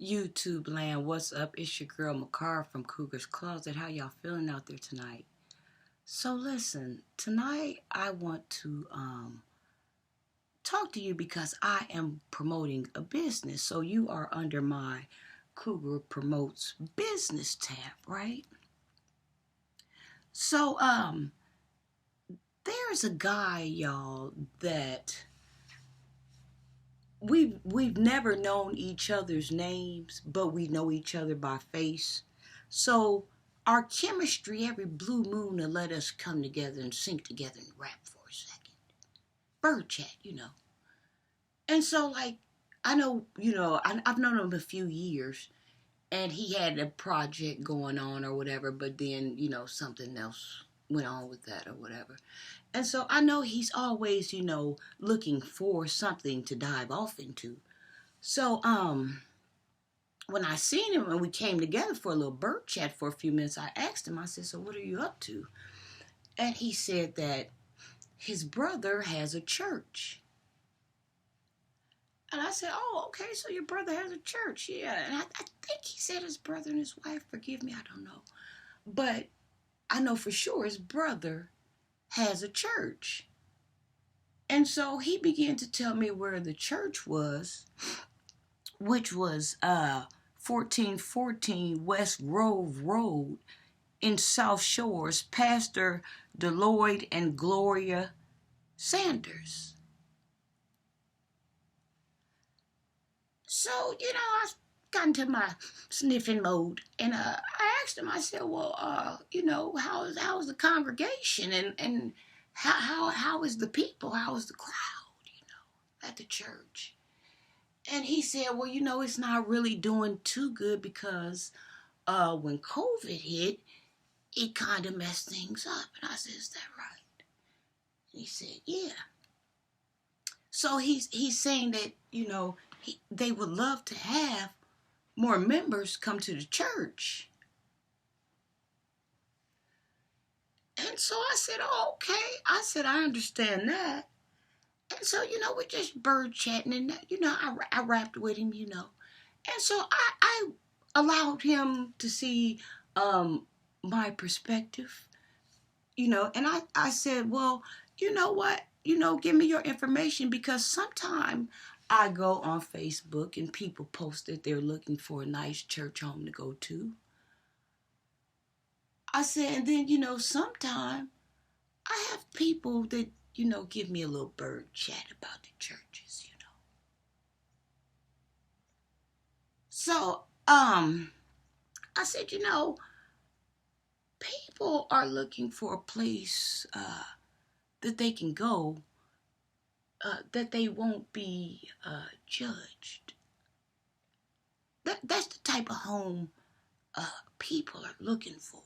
YouTube land, what's up? It's your girl Makara from Cougar's Closet. How y'all feeling out there tonight? So listen, tonight I want to talk to you because I am promoting a business. So you are under my Cougar Promotes Business tab, right? So there's a guy, y'all, that we've never known each other's names, but we know each other by face. So our chemistry every blue moon will let us come together and sink together and rap for a second. Bird chat. And so like I know, I've known him a few years and he had a project going on or whatever, but then, something else went on with that or whatever. And so I know he's always, looking for something to dive off into. So, when I seen him and we came together for a little bird chat for a few minutes, I asked him, I said, so what are you up to? And he said that his brother has a church. And I said, oh, okay, so your brother has a church. Yeah. And I think he said his brother and his wife, forgive me, I don't know. But I know for sure his brother has a church. And so he began to tell me where the church was, which was 1414 West Grove Road in South Shores, Pastor Deloyd and Gloria Sanders. So, I got into my sniffing mode, and I asked him, I said, well, how's the congregation, and how is the people, how is the crowd, at the church? And he said, well, it's not really doing too good because when COVID hit, it kind of messed things up. And I said, is that right? And he said, yeah. So he's saying that, they would love to have more members come to the church. And so I said, oh, okay. I said, I understand that. And so, we're just bird chatting and, I rapped with him, And so I allowed him to see my perspective, and I said, well, you know what? Give me your information because sometime I go on Facebook and people post that they're looking for a nice church home to go to. I said, and then, sometime I have people that, give me a little bird chat about the churches. So, I said, people are looking for a place that they can go, that they won't be judged. That's the type of home people are looking for.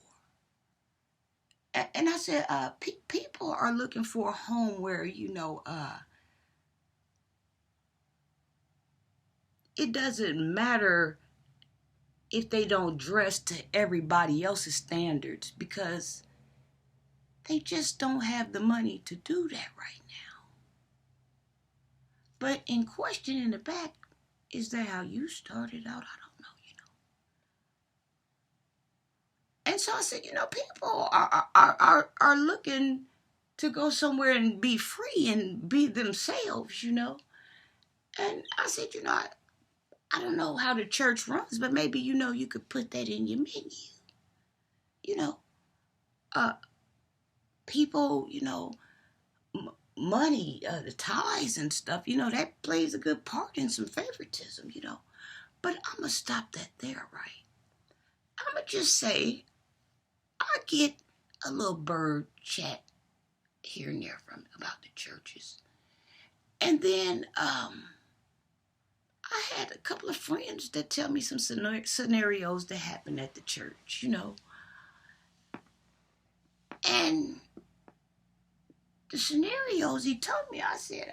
And I said, people are looking for a home where, it doesn't matter if they don't dress to everybody else's standards because they just don't have the money to do that right now. But in question in the back, is that how you started out? I don't know, And so I said, people are looking to go somewhere and be free and be themselves, And I said, I don't know how the church runs, but maybe, you could put that in your menu. You know, uh, people, money, the ties and stuff, that plays a good part in some favoritism, But I'm going to stop that there, right? I'm going to just say I get a little bird chat here and there from about the churches. And then I had a couple of friends that tell me some scenarios that happen at the church, And the scenarios he told me, I said,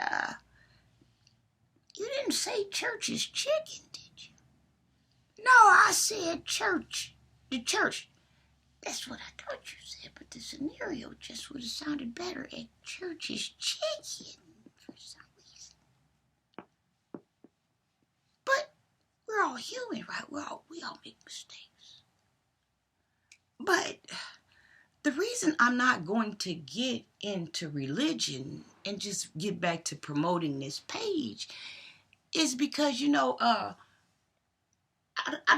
you didn't say church is chicken, did you? No, I said church. The church. That's what I thought you said, but the scenario just would have sounded better at church is chicken for some reason. But we're we're all human, right? We all make mistakes. But the reason I'm not going to get into religion and just get back to promoting this page is because, I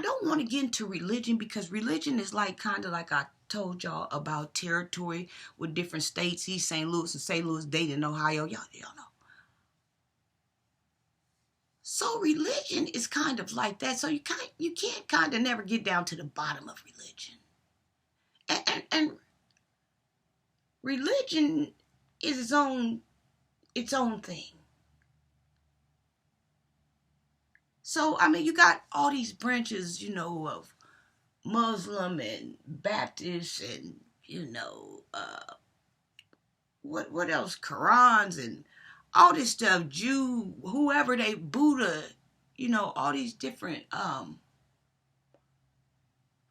don't want to get into religion, because religion is like kind of like I told y'all about territory with different states. East St. Louis and St. Louis, Dayton, Ohio. Y'all know. So religion is kind of like that. So you can't kind of never get down to the bottom of religion. And religion is its own thing. So I mean, you got all these branches, of Muslim and Baptist and what else? Qurans and all this stuff. Jew, whoever they, Buddha, all these different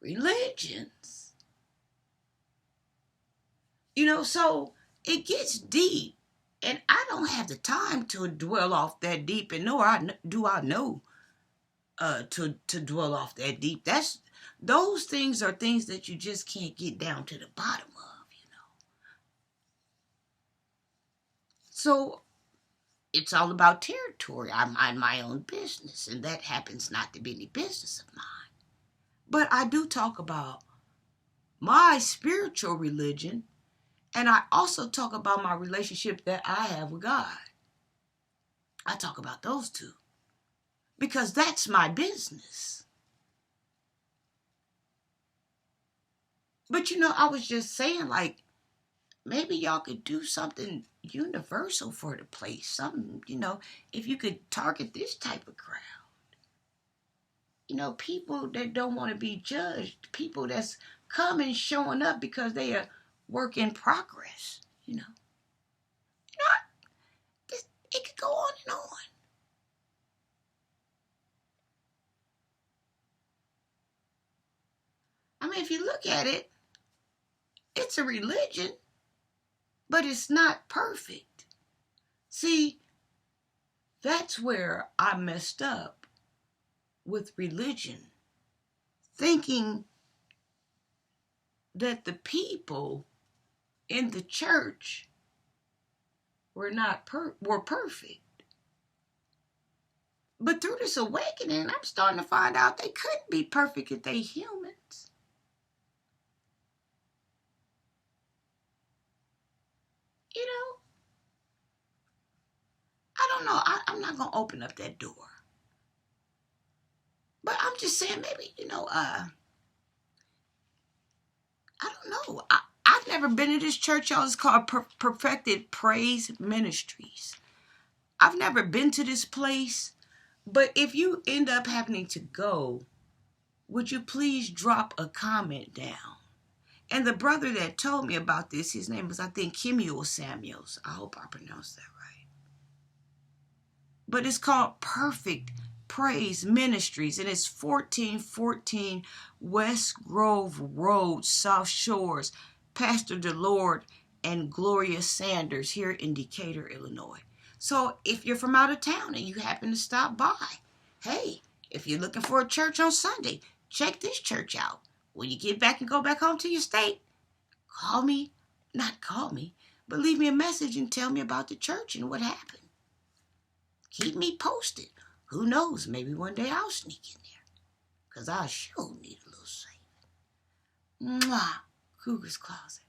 religions. So it gets deep, and I don't have the time to dwell off that deep, and nor do I know to dwell off that deep. Those things are things that you just can't get down to the bottom of. So it's all about territory. I mind my own business, and that happens not to be any business of mine. But I do talk about my spiritual religion, and I also talk about my relationship that I have with God. I talk about those two because that's my business. But I was just saying, like, maybe y'all could do something universal for the place. Something, if you could target this type of crowd. People that don't want to be judged. People that's coming, showing up because they are work in progress. It could go on and on. I mean, if you look at it, it's a religion, but it's not perfect. See, that's where I messed up with religion, thinking that the people in the church were perfect. But through this awakening, I'm starting to find out they couldn't be perfect if they humans. I don't know. I'm not going to open up that door. But I'm just saying, maybe, I don't know. I've never been to this church, y'all. It's called Perfected Praise Ministries. I've never been to this place. But if you end up having to go, would you please drop a comment down? And the brother that told me about this, his name was, I think, Kimuel Samuels. I hope I pronounced that right. But it's called Perfect Praise Ministries, and it's 1414 West Grove Road, South Shores. Pastor DeLord and Gloria Sanders here in Decatur, Illinois. So if you're from out of town and you happen to stop by, hey, if you're looking for a church on Sunday, check this church out. When you get back and go back home to your state, not call me, but leave me a message and tell me about the church and what happened. Keep me posted. Who knows, maybe one day I'll sneak in there, because I sure need a little saving. Mwah. Cougar's Closet.